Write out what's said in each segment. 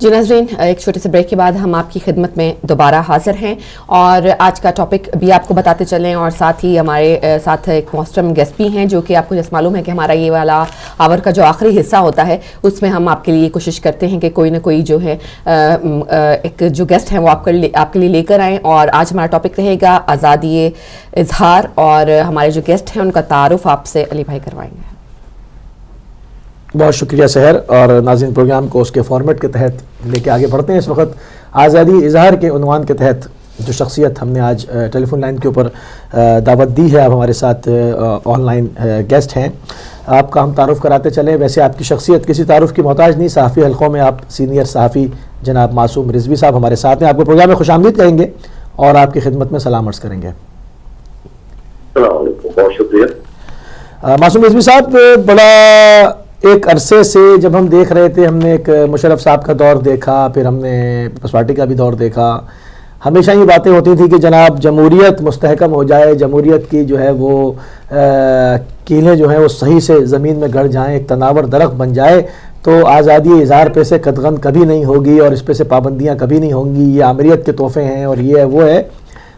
جی ناظرین، ایک چھوٹے سے بریک کے بعد ہم آپ کی خدمت میں دوبارہ حاضر ہیں اور آج کا ٹاپک بھی آپ کو بتاتے چلیں اور ساتھ ہی ہمارے ساتھ ایک محترم گیسٹ بھی ہیں جو کہ آپ کو جیسے معلوم ہے کہ ہمارا یہ والا آور کا جو آخری حصہ ہوتا ہے اس میں ہم آپ کے لیے کوشش کرتے ہیں کہ کوئی نہ کوئی جو ہے ایک جو گیسٹ ہیں وہ آپ کے لیے لے کر آئیں، اور آج ہمارا ٹاپک رہے گا آزادی اظہار، اور ہمارے جو گیسٹ ہیں ان کا تعارف آپ سے علی بھائی کروائیں گے۔ بہت شکریہ سحر، اور ناظرین پروگرام کو اس کے فارمیٹ کے تحت لے کے آگے بڑھتے ہیں۔ اس وقت آزادی اظہار کے عنوان کے تحت جو شخصیت ہم نے آج ٹیلی فون لائن کے اوپر دعوت دی ہے، اب ہمارے ساتھ آن لائن گیسٹ ہیں۔ آپ کا ہم تعارف کراتے چلیں۔ ویسے آپ کی شخصیت کسی تعارف کی محتاج نہیں، صحافی حلقوں میں آپ سینئر صحافی جناب معصوم رضوی صاحب ہمارے ساتھ ہیں، آپ کو پروگرام میں خوش آمدید کہیں گے اور آپ کی خدمت میں سلام عرض کریں گے۔ السلام علیکم، بہت شکریہ۔ معصوم رضوی صاحب، بڑا ایک عرصے سے جب ہم دیکھ رہے تھے، ہم نے ایک مشرف صاحب کا دور دیکھا، پھر ہم نے پیپلز پارٹی کا بھی دور دیکھا، ہمیشہ یہ باتیں ہوتی تھیں کہ جناب جمہوریت مستحکم ہو جائے، جمہوریت کی جو ہے وہ کیلیں جو ہیں وہ صحیح سے زمین میں گڑ جائیں، ایک تناور درخت بن جائے تو آزادی اظہار پہ سے قدغن کبھی نہیں ہوگی اور اس پہ سے پابندیاں کبھی نہیں ہوں گی، یہ آمریت کے تحفے ہیں اور یہ ہے وہ ہے۔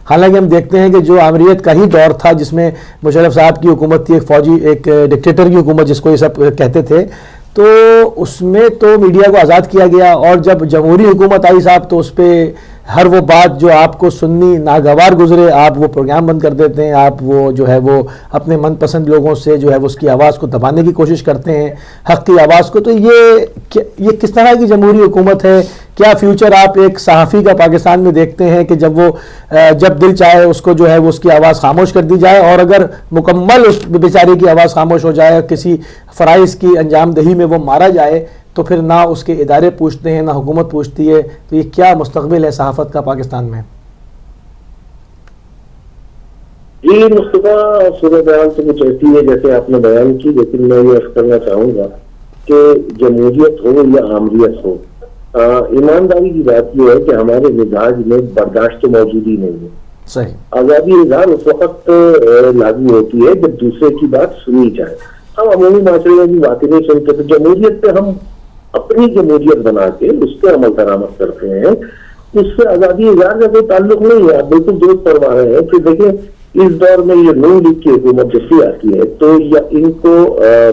حالانکہ ہم دیکھتے ہیں کہ جو آمریت کا ہی دور تھا جس میں مشرف صاحب کی حکومت تھی، ایک فوجی ایک ڈکٹیٹر کی حکومت جس کو یہ سب کہتے تھے، تو اس میں تو میڈیا کو آزاد کیا گیا، اور جب جمہوری حکومت آئی صاحب تو اس پہ ہر وہ بات جو آپ کو سننی ناگوار گزرے آپ وہ پروگرام بند کر دیتے ہیں، آپ وہ جو ہے وہ اپنے من پسند لوگوں سے جو ہے وہ اس کی آواز کو دبانے کی کوشش کرتے ہیں، حق کی آواز کو۔ تو یہ کس طرح کی جمہوری حکومت ہے؟ کیا فیوچر آپ ایک صحافی کا پاکستان میں دیکھتے ہیں کہ جب دل چاہے اس کو جو ہے وہ اس کی آواز خاموش کر دی جائے، اور اگر مکمل اس بیچارے کی آواز خاموش ہو جائے، کسی فرائض کی انجام دہی میں وہ مارا جائے، تو پھر نہ اس کے ادارے پوچھتے ہیں نہ حکومت پوچھتی ہے؟ تو یہ کیا مستقبل ہے صحافت کا پاکستان میں؟ جی مصطفیٰ، صورت حال تو کچھ ایسی ہے جیسے آپ نے بیان کی، لیکن میں یہ عرض کرنا چاہوں گا کہ جمہوریت ہو یا آمریت ہو، ایمانداری کی بات یہ ہے کہ ہمارے مزاج میں برداشت تو موجود ہی نہیں ہے۔ صحیح۔ آزادی اظہار اس وقت لاگو ہوتی ہے جب دوسرے کی بات سنی جائے۔ ہم عمومی معاشرے کی باتیں نہیں سنتے، تو جمہوریت پہ ہم اپنی جمہوریت بنا کے اس پہ عمل درآمد کرتے ہیں، اس سے آزادی اظہار کا کوئی تعلق نہیں ہے۔ آپ بالکل درست فرما رہے ہیں۔ پھر دیکھیں اس دور میں یہ نون لیگ کی حکومت جب بھی آتی ہے تو ان کو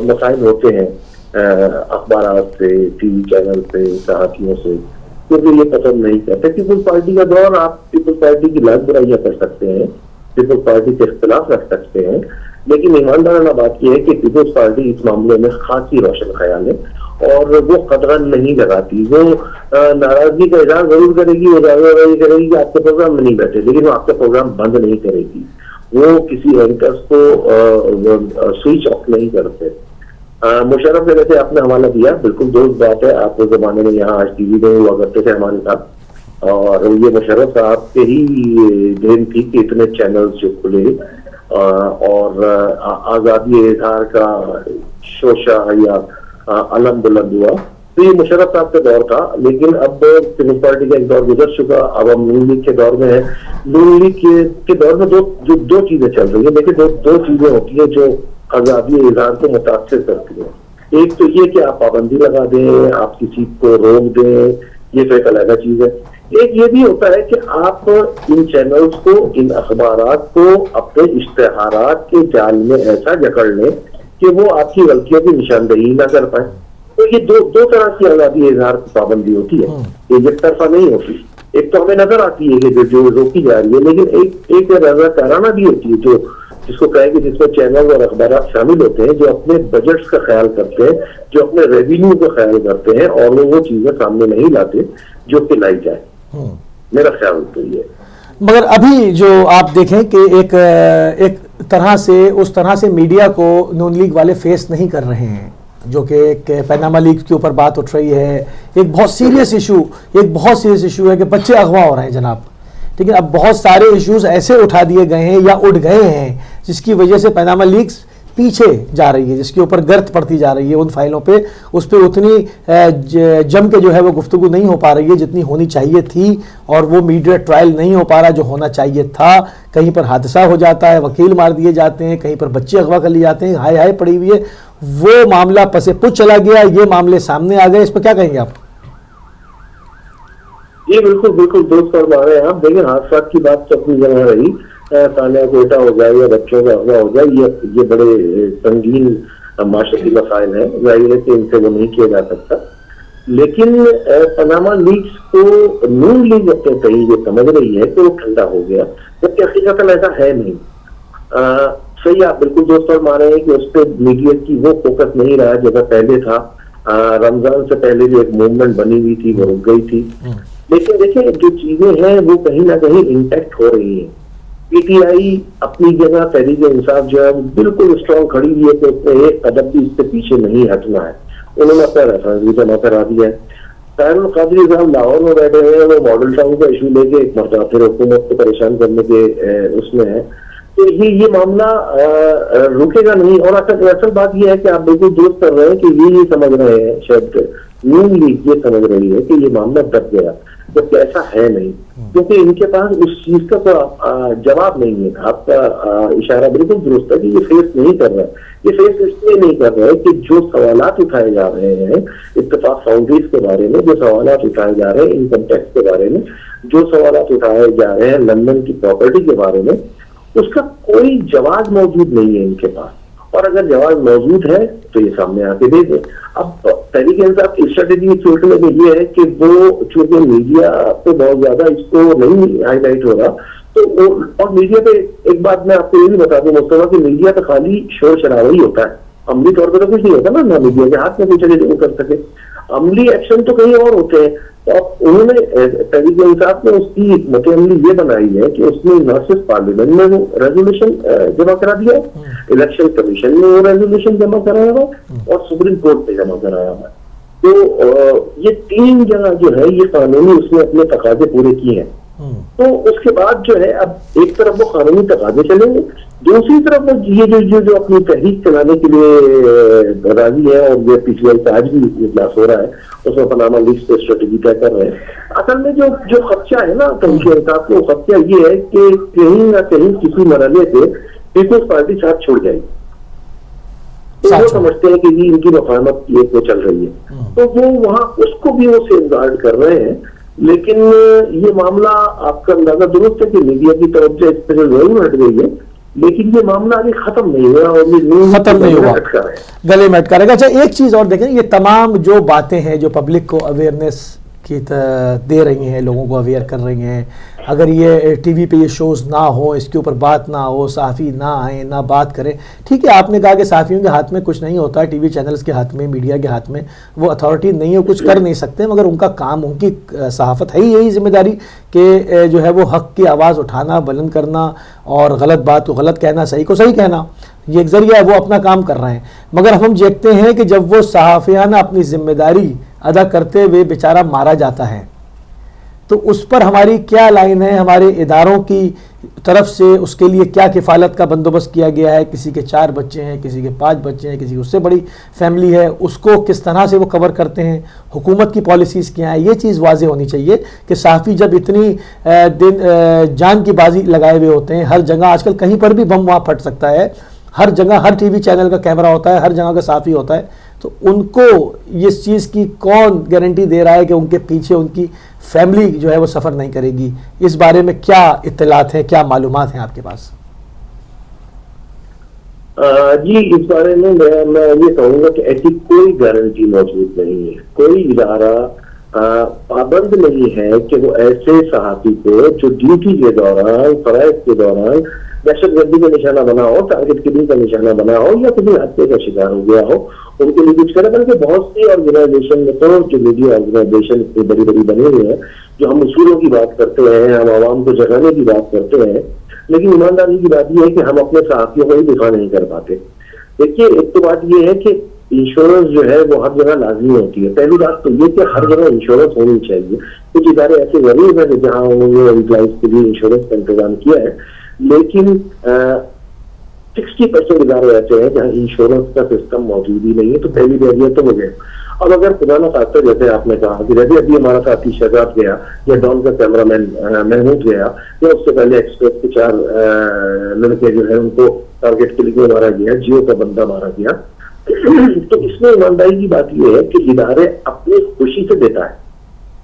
مسائل ہوتے ہیں اخبارات سے، ٹی وی چینل سے، صحافیوں سے، کیونکہ یہ پسند نہیں کرتے۔ پیپلز پارٹی کا دور، آپ پیپلز پارٹی کی لاکھ برائیاں کر سکتے ہیں، پیپلز پارٹی کے اختلاف رکھ سکتے ہیں، لیکن ایماندارانہ بات یہ ہے کہ پیپلز پارٹی اس معاملے میں خاصی روشن خیال ہے اور وہ قدغن نہیں لگاتی۔ وہ ناراضگی کا اظہار ضرور کرے گی، وہ یہ کرے گی کہ آپ کے پروگرام میں نہیں بیٹھے، لیکن وہ آپ کا پروگرام بند نہیں کرے گی، وہ کسی اینکرز کو سوئچ آف نہیں کرتے۔ مشرف نے ویسے آپ نے حوالہ دیا، بالکل درست بات ہے۔ آپ اس زمانے میں یہاں آج ٹی وی میں ہوا کرتے تھے ہمارے ساتھ، اور یہ مشرف صاحب کے ہی دین تھی کہ اتنے چینلز جو کھلے اور آزادی اظہار کا شوشہ یا علم بلند ہوا، تو یہ مشرف صاحب کا دور تھا۔ لیکن اب پیپلز پارٹی کا ایک دور گزر چکا، اب ہم نون لیگ کے دور میں ہیں۔ نون لیگ کے دور میں دو چیزیں چل رہی ہیں، لیکن دو چیزیں ہوتی ہیں جو آزادی اظہار کو متاثر کرتی ہیں۔ ایک تو یہ کہ آپ پابندی لگا دیں، آپ کسی کو روک دیں، یہ تو ایک علیحدہ چیز ہے۔ ایک یہ بھی ہوتا ہے کہ آپ ان چینلز کو، ان اخبارات کو اپنے اشتہارات کے جال میں ایسا جکڑ لیں کہ وہ آپ کی غلطیوں کی نشاندہی نہ کر پائیں۔ تو یہ دو طرح کی آزادی اظہار کی پابندی ہوتی ہے، یہ ایک طرفہ نہیں ہوتی۔ ایک تو ہمیں نظر آتی ہے کہ جو روکی جا رہی ہے، لیکن ایک رضاکارانہ بھی ہوتی ہے جس کو کہیں کہ جس میں چینل اور اخبارات شامل ہوتے ہیں جو اپنے بجٹس کا خیال کرتے ہیں، جو اپنے ریونیو کا خیال کرتے ہیں، اور وہ چیزیں سامنے نہیں لاتے جو کہ لائی جائے۔ میرا خیال تو یہ ہے۔ مگر ابھی جو آپ دیکھیں کہ ایک طرح سے میڈیا کو نون لیگ والے فیس نہیں کر رہے ہیں، جو کہ ایک پیناما لیگ کے اوپر بات اٹھ رہی ہے، ایک بہت سیریس ایشو ہے کہ بچے اغوا ہو رہے ہیں جناب۔ لیکن اب بہت سارے ایشوز ایسے اٹھا دیے گئے ہیں یا اٹھ گئے ہیں جس کی وجہ سے پیناما لیگز پیچھے جا رہی ہے، جس کے اوپر گرد پڑتی جا رہی ہے ان فائلوں پہ، اس پہ اتنی جم کے جو ہے وہ گفتگو نہیں ہو پا رہی ہے جتنی ہونی چاہیے تھی، اور وہ میڈیا ٹرائل نہیں ہو پا رہا جو ہونا چاہیے تھا۔ کہیں پر حادثہ ہو جاتا ہے، وکیل مار دیے جاتے ہیں، کہیں پر بچے اغوا کر لیے جاتے ہیں، ہائے پڑی ہوئی ہے، وہ معاملہ پس پش چلا گیا، یہ معاملے سامنے آ گئے، اس پہ کیا کہیں گے آپ؟ جی بالکل بالکل دوست فرما رہے ہیں آپ. دیکھیں حادثات کی بات تو اپنی جگہ رہی, تانے کوئٹہ ہو جائے یا بچوں کا ہوا ہو جائے, یہ بڑے سنگین معاشرتی مسائل ہیں, ظاہر ہے کہ ان سے وہ نہیں کیا جا سکتا. لیکن پاناما لیکس کو نون لیگ اپنے کہیں یہ سمجھ رہی ہے کہ وہ ٹھنڈا ہو گیا, جبکہ حقیقت ایسا ہے نہیں. صحیح آپ بالکل دوست فرما رہے ہیں کہ اس پہ میڈیا کی وہ فوکس نہیں رہا جیسا پہلے تھا. رمضان سے پہلے جو ایک موومنٹ بنی ہوئی تھی وہ رک گئی تھی. لیکن دیکھیں جو چیزیں ہیں وہ کہیں نہ کہیں انٹیکٹ ہو رہی ہیں. پی ٹی آئی اپنی جگہ, تحریک انصاف جو ہے وہ بالکل اسٹرانگ کھڑی ہوئی ہے کہ اس نے ایک قدم بھی اس سے پیچھے نہیں ہٹنا ہے. انہوں نے اپنا ریفرنس بھی جمع کرا دیا ہے. طاہر القادری صاحب لاہور میں بیٹھے ہیں, وہ ماڈل ٹاؤن کا ایشو لے کے ایک مرتبہ پھر حکومت کو پریشان کرنے کے اس میں ہے. تو یہ معاملہ رکے گا نہیں. اور اصل بات یہ ہے کہ آپ بالکل درست کر رہے ہیں کہ یہ سمجھ رہے ہیں, شاید نون لیگ یہ سمجھ رہی ہے کہ یہ معاملہ دب گیا, جبکہ ایسا ہے نہیں, کیونکہ ان کے پاس اس چیز کا جواب نہیں ہے. آپ کا اشارہ بالکل درست ہے کہ یہ فیس نہیں کر رہا ہے. یہ فیس اس لیے نہیں کر رہا ہے کہ جو سوالات اٹھائے جا رہے ہیں اتفاق فاؤنڈریز کے بارے میں, جو سوالات اٹھائے جا رہے ہیں انکم ٹیکس کے بارے میں, جو سوالات اٹھائے جا رہے ہیں لندن کی پراپرٹی کے بارے میں, اس کا کوئی جواز موجود نہیں ہے ان کے پاس. اور اگر جواز موجود ہے تو یہ سامنے آ کے دے دیں. اب تحریک انصاف کی اسٹریٹجی سوچنے میں یہ ہے کہ وہ چونکہ میڈیا پہ بہت زیادہ اس کو نہیں ہائی لائٹ ہو رہا, تو اور میڈیا پہ ایک بات میں آپ کو یہ بھی بتا دوں مصطفیٰ کہ میڈیا پہ خالی شور شرابہ ہی ہوتا ہے, عملی طور پہ تو کچھ نہیں ہوتا نا. نہ میڈیا کے ہاتھ میں کچھ نہیں کر سکے, عملی ایکشن تو کہیں اور ہوتے ہیں. انہوں نے تحریک انصاف نے اس کی حکمت عملی یہ بنائی ہے کہ اس نے نہ صرف پارلیمنٹ میں وہ ریزولوشن جمع کرا دیا ہے, الیکشن کمیشن میں وہ ریزولوشن جمع کرایا ہوا, اور سپریم کورٹ پہ جمع کرایا ہوا. تو یہ 3 جگہ جو ہے یہ قانونی اس نے اپنے تقاضے پورے کیے ہیں. تو اس کے بعد جو ہے اب ایک طرف وہ قانونی تقاضے چلیں گے, دوسری طرف یہ جو اپنی تحریک چلانے کے لیے راضی ہے, اور یہ پی ٹی آئی کا آج بھی اجلاس ہو رہا ہے, اس میں پاناما لیکس پہ اسٹریٹجی طے کر رہے ہیں. اصل میں جو خدشہ ہے نا تحریک انصاف کو, خدشہ یہ ہے کہ کہیں نہ کہیں کسی مرحلے سے پیپلز پارٹی ساتھ چھوڑ جائے گی. وہ سمجھتے ہیں کہ یہ ان کی مفاہمت یہ کو چل رہی ہے, تو وہ وہاں اس کو بھی وہ سیف گارڈ کر رہے ہیں. لیکن یہ معاملہ آپ کا اندازہ درست ہے کہ میڈیا کی طرف سے اس پہ ضرور ہٹ گئی ہے, لیکن یہ معاملہ ابھی ختم نہیں ہوا, اور یہ ختم نہیں ہوا, گلے میں اٹکا رہے گا. اچھا ایک چیز اور دیکھیں, یہ تمام جو باتیں ہیں جو پبلک کو اویئرنیس کی دے رہی ہیں, لوگوں کو اویئر کر رہی ہیں, اگر یہ ٹی وی پہ یہ شوز نہ ہوں, اس کے اوپر بات نہ ہو, صحافی نہ آئیں نہ بات کریں, ٹھیک ہے آپ نے کہا کہ صحافیوں کے ہاتھ میں کچھ نہیں ہوتا, ٹی وی چینلز کے ہاتھ میں, میڈیا کے ہاتھ میں وہ اتھارٹی نہیں ہے, کچھ کر نہیں سکتے, مگر ان کا کام, ان کی صحافت ہے یہی ذمہ داری کہ جو ہے وہ حق کی آواز اٹھانا, بلند کرنا, اور غلط بات کو غلط کہنا, صحیح کو صحیح کہنا, یہ ایک ذریعہ ہے, وہ اپنا کام کر رہے ہیں. مگر ہم دیکھتے ہیں کہ جب وہ صحافیانہ اپنی ذمہ داری ادا کرتے ہوئے بیچارہ مارا جاتا ہے, تو اس پر ہماری کیا لائن ہے, ہمارے اداروں کی طرف سے اس کے لیے کیا کفالت کا بندوبست کیا گیا ہے؟ کسی کے 4 بچے ہیں, کسی کے 5 بچے ہیں, کسی کی اس سے بڑی فیملی ہے, اس کو کس طرح سے وہ کور کرتے ہیں, حکومت کی پالیسیز کیا ہیں, یہ چیز واضح ہونی چاہیے کہ صحافی جب اتنی جان کی بازی لگائے ہوئے ہوتے ہیں, ہر جگہ آج کل کہیں پر بھی بم وہاں پھٹ سکتا ہے, ہر جگہ ہر ٹی وی چینل کا کیمرہ ہوتا ہے, ہر جگہ کا صحافی ہوتا ہے, تو ان کو اس چیز کی کون گارنٹی دے رہا ہے کہ ان کے پیچھے ان کی فیملی جو ہے وہ سفر نہیں کرے گی؟ اس بارے میں کیا اطلاعات ہیں, کیا معلومات ہیں آپ کے پاس؟ جی اس بارے میں میں یہ کہوں گا کہ ایسی کوئی گارنٹی موجود نہیں ہے. کوئی ادارہ پابند نہیں ہے کہ وہ ایسے صحافی کو جو ڈیوٹی کے دوران, فرائض کے دوران دہشت گردی کا نشانہ بنا ہو, ٹارگٹ کلنگ کا نشانہ بنا ہو, یا کسی حادثے کا شکار ہو گیا ہو, ان کے لیے کچھ کرے. بلکہ بہت سی آرگنائزیشن میں تو جو میڈیا آرگنائزیشن اتنی بڑی بڑی بنی ہوئی ہیں, جو ہم اصولوں کی بات کرتے ہیں, ہم عوام کو جگانے کی بات کرتے ہیں, لیکن ایمانداری کی بات یہ ہے کہ ہم اپنے صحافیوں کو ہی دفاع نہیں کر پاتے. دیکھیے ایک تو بات یہ ہے کہ انشورنس جو ہے وہ ہر جگہ لازمی ہوتی ہے. پہلی بات تو یہ کہ ہر جگہ انشورنس ہونی چاہیے. کچھ ادارے ایسے غریب ہیں جہاں انہوں نے امپلائز کے لیے انشورنس کا انتظام کیا ہے, لیکن 60% ادارے ایسے ہیں جہاں انشورنس کا سسٹم موجود ہی نہیں ہے. تو پہلی بیریئر تو ہو گئے. اب اگر خدا نہ خاصہ جیسے آپ نے کہا کہ جیسے ابھی ہمارا ساتھی شہزاد گیا, یا ڈان کا کیمرہ مین محمود گیا, یا اس سے پہلے ایکسپریس کے 4 لڑکے جو ہیں ان کو ٹارگٹ کے لیے مارا گیا, جیو کا بندہ مارا گیا, تو اس میں ایمانداری کی بات یہ ہے کہ ادارے اپنی خوشی سے دیتا ہے.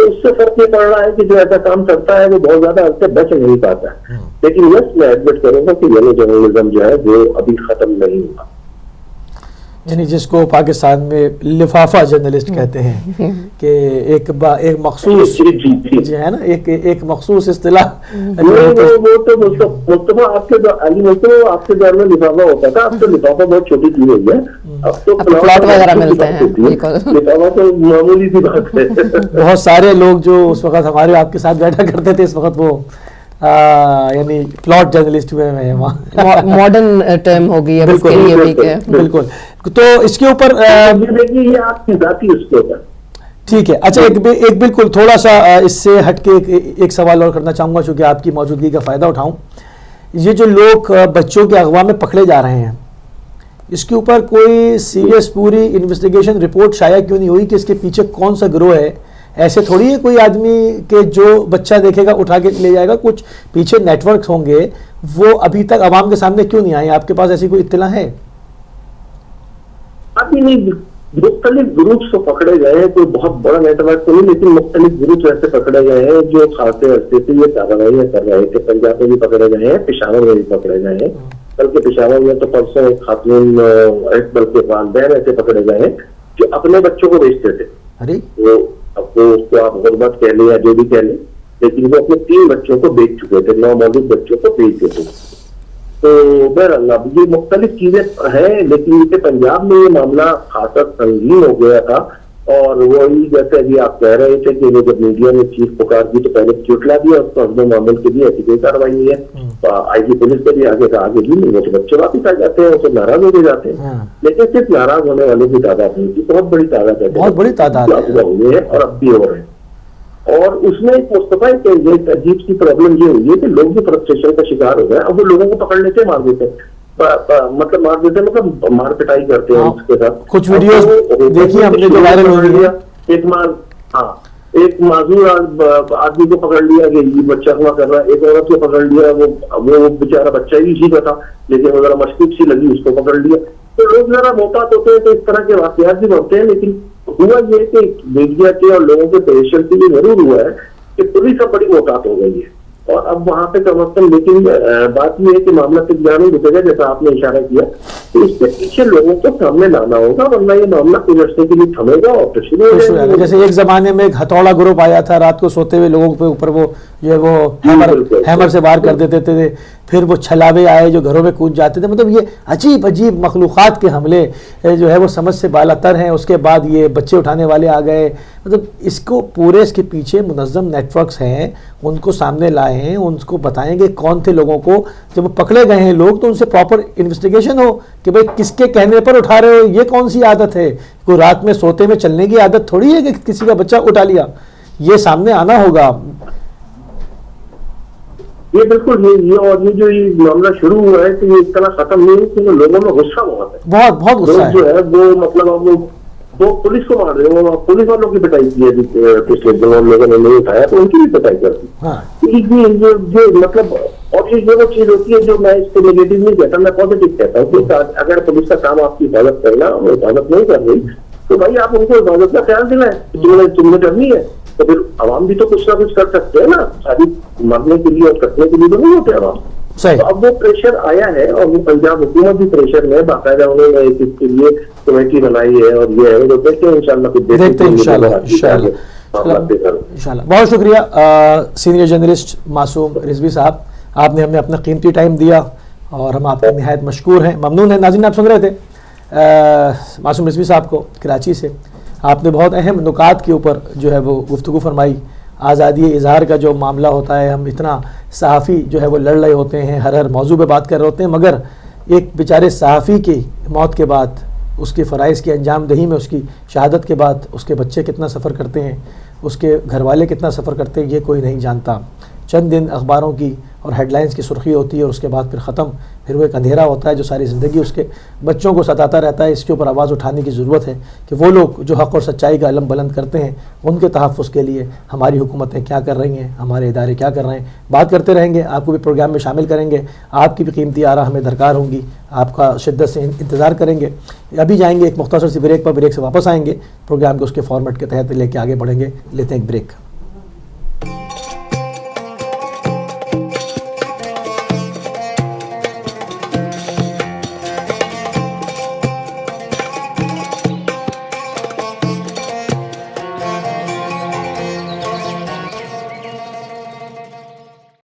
تو اس سے فرق یہ پڑ رہا ہے کہ جو ایسا کام کرتا ہے وہ بہت زیادہ اس سے بچ نہیں پاتا ہے. لیکن یس میں ایڈمٹ کروں گا کہ یلو جرنلزم جو ہے وہ ابھی ختم نہیں ہوا. یعنی جس کو پاکستان میں لفافہ جرنلسٹ کہتے ہیں کہ ایک مخصوص جی ہے نا ایک مخصوص اصطلاح. وہ تو مصطفیٰ آپ کے علی مصطفیٰ آپ کے دور میں لفافہ ہوتا تھا. اب تو لفافہ بہت چھوٹی چیز ہوئی ہے. اب تو پلاٹ وغیرہ ملتے ہیں. لفافہ تو معمولی سی بات ہے. بہت سارے لوگ جو اس وقت ہمارے آپ کے ساتھ بیٹھا کرتے تھے اس وقت وہ یعنی پلاٹ جرنلسٹ ہوئے ہیں وہاں. ماڈرن ٹرم ہو گئی ہے. بالکل. تو اس کے اوپر دیکھیے یہ آپ کی ذاتی اس کے اوپر ٹھیک ہے. اچھا ایک بالکل تھوڑا سا اس سے ہٹ کے ایک سوال اور کرنا چاہوں گا چونکہ آپ کی موجودگی کا فائدہ اٹھاؤں. یہ جو لوگ بچوں کے اغوا میں پکڑے جا رہے ہیں اس کے اوپر کوئی سیریس پوری انویسٹیگیشن رپورٹ شائع کیوں نہیں ہوئی کہ اس کے پیچھے کون سا گروہ ہے؟ ایسے تھوڑی ہے کوئی آدمی کہ جو بچہ دیکھے گا اٹھا کے لے جائے گا. کچھ پیچھے نیٹ ورکس ہوں گے وہ ابھی تک عوام کے سامنے کیوں نہیں آئے؟ آپ کے پاس ایسی کوئی اطلاع ہے؟ ابھی نہیں. مختلف گروپس تو پکڑے گئے ہیں. کوئی بہت بڑا نیٹ ورک تو نہیں لیکن مختلف گروپس ایسے پکڑے گئے ہیں جو خاصے عرصے سے یہ کارروائیاں کر رہے تھے. پنجاب میں بھی پکڑے گئے ہیں, پشاور میں بھی پکڑے گئے ہیں. بلکہ پشاور میں تو پرسوں ایک خاتون بلکہ والدین ایسے پکڑے گئے ہیں جو اپنے بچوں کو بیچتے تھے. وہ اب اس کو آپ غربت کہہ لیں یا جو بھی کہہ لیں لیکن وہ اپنے 3 بچوں کو بیچ چکے تھے. 9 موجود بچوں کو بیچ دیتے تھے. تو بہرحال اب یہ مختلف چیزیں ہیں لیکن یہ پنجاب میں یہ معاملہ خاصا سنگین ہو گیا تھا. اور وہی جیسے ابھی آپ کہہ رہے تھے کہ وہ جب میڈیا نے چیف پکار دی تو پہلے چٹلا دیا اس کو حسب معمول کے لیے ایسی کوئی کاروائی نہیں ہے. آئی جی پولیس کے بھی آگے بھی نہیں. وہ تو بچے واپس آ جاتے ہیں, اسے ناراض ہو جاتے ہیں. لیکن صرف ناراض ہونے والوں کی تعداد نہیں تھی, بہت بڑی تعداد ہے, بہت بڑی تعداد ہوئے ہیں اور اب بھی ہو رہے ہیں. اور اس میں ایک مصطفیٰ ایک عجیب سی پرابلم یہ ہوئی ہے کہ لوگ بھی فرسٹریشن کا شکار ہو گئے. اب وہ لوگوں کو پکڑ لیتے مار دیتے مطلب مار پٹائی کرتے ہیں اس کے ساتھ. کچھ ویڈیوز دیکھیے ہم نے جو وائرل ہو رہی ہے. ایک معذور آدمی کو پکڑ لیا کہ یہ بچہ ہوا کر رہا ہے. ایک عورت کو پکڑ لیا, وہ بیچارہ بچہ ہی اسی کا تھا لیکن وہ ذرا مشکوک سی لگی, اس کو پکڑ لیا. تو لوگ ذرا محتاط ہوتے ہیں تو اس طرح کے واقعات بھی بڑھتے ہیں. لیکن ہوا یہ کہ میڈیا کے اور لوگوں کے پریشر سے یہ ضرور ہوا ہے کہ پولیس اب بڑی محتاط ہو گئی ہے اور اب وہاں پہ کم از کم. لیکن بات یہ ہے کہ معاملہ صرف جہاں نہیں رکے گا جیسا آپ نے اشارہ کیا تو اس کے پیچھے لوگوں کو سامنے لانا ہوگا ورنہ یہ معاملہ گزرنے کے لیے تھمے گا اور تو شروع ہو جائے گا. جیسے ایک زمانے میں ایک ہتھوڑا گروپ آیا تھا, رات کو سوتے ہوئے لوگوں کے اوپر وہ جو ہے وہ ہیمر سے وار کر دیتے تھے. پھر وہ چھلاوے آئے جو گھروں میں کود جاتے تھے. مطلب یہ عجیب مخلوقات کے حملے جو ہے وہ سمجھ سے بالا تر ہیں. اس کے بعد یہ بچے اٹھانے والے آ گئے. مطلب اس کے پیچھے منظم نیٹ ورکس ہیں, ان کو سامنے لائے ہیں, ان کو بتائیں گے کون تھے لوگوں کو. جب وہ پکڑے گئے ہیں لوگ تو ان سے پراپر انویسٹیگیشن ہو کہ بھئی کس کے کہنے پر اٹھا رہے ہو, یہ کون سی عادت ہے. کوئی رات میں سوتے میں چلنے کی عادت تھوڑی ہے کہ کسی کا بچہ اٹھا لیا. یہ سامنے آنا ہوگا. یہ بالکل یہ اور یہ جو یہ معاملہ شروع ہوا ہے کہ یہ اس طرح ختم نہیں ہے کیونکہ لوگوں میں غصہ بہت ہے. بہت غصہ ہے. جو ہے وہ مطلب وہ پولیس کو مار رہے ہیں. پولیس والوں کی پٹائی کی ہے پچھلے دنوں لوگوں نے نہیں اٹھایا تو ان کی بھی پٹائی کرتی. جو مطلب اور یہ وہ چیز ہوتی ہے جو میں اس کو نیگیٹو نہیں کہتا, میں پازیٹو کہتا ہوں کہ اگر پولیس کا کام آپ کی حفاظت کرنا وہ حفاظت نہیں کر رہی تو بھائی آپ ان کو حفاظت کا خیال دلائیں. تم نے کرنی ہے تو پھر عوام بھی تو کچھ نہ کچھ کر سکتے ہیں نا. شادی مرنے کے لیے اور کٹنے کے لیے تو نہیں ہوتے عوام. تو اب وہ پریشر آیا ہے اور وہ پنجاب حکومت بھی پریشر میں باقاعدہ انہوں نے اس کے لیے کمیٹی بنائی ہے اور یہ ہے تو دیکھتے ہیں انشاءاللہ. بہت شکریہ سینئر جرنلسٹ معصوم رضوی صاحب, آپ نے ہمیں اپنا قیمتی ٹائم دیا اور ہم آپ کے نہایت مشکور ہیں, ممنون ہیں. ناظرین آپ سن رہے تھے معصوم رضوی صاحب کو کراچی سے. آپ نے بہت اہم نکات کے اوپر جو ہے وہ گفتگو فرمائی. آزادی اظہار کا جو معاملہ ہوتا ہے, ہم اتنا صحافی جو ہے وہ لڑ رہے ہوتے ہیں, ہر موضوع پہ بات کر رہے ہوتے ہیں, مگر ایک بیچارے صحافی کی موت کے بعد اس کے فرائض کی انجام دہی میں, اس کی شہادت کے بعد اس کے بچے کتنا سفر کرتے ہیں, اس کے گھر والے کتنا سفر کرتے ہیں, یہ کوئی نہیں جانتا. چند دن اخباروں کی اور ہیڈ لائنز کی سرخی ہوتی ہے اور اس کے بعد پھر ختم. پھر وہ ایک اندھیرا ہوتا ہے جو ساری زندگی اس کے بچوں کو ستاتا رہتا ہے. اس کے اوپر آواز اٹھانے کی ضرورت ہے کہ وہ لوگ جو حق اور سچائی کا علم بلند کرتے ہیں ان کے تحفظ کے لیے ہماری حکومتیں کیا کر رہی ہیں, ہمارے ادارے کیا کر رہے ہیں. بات کرتے رہیں گے, آپ کو بھی پروگرام میں شامل کریں گے. آپ کی بھی قیمتی آراء ہمیں درکار ہوں گی, آپ کا شدت سے انتظار کریں گے. ابھی جائیں گے ایک مختصر سی بریک پر, بریک سے واپس آئیں گے. پروگرام کو اس کے فارمیٹ کے تحت لے کے آگے بڑھیں گے. لیتے ہیں ایک بریک.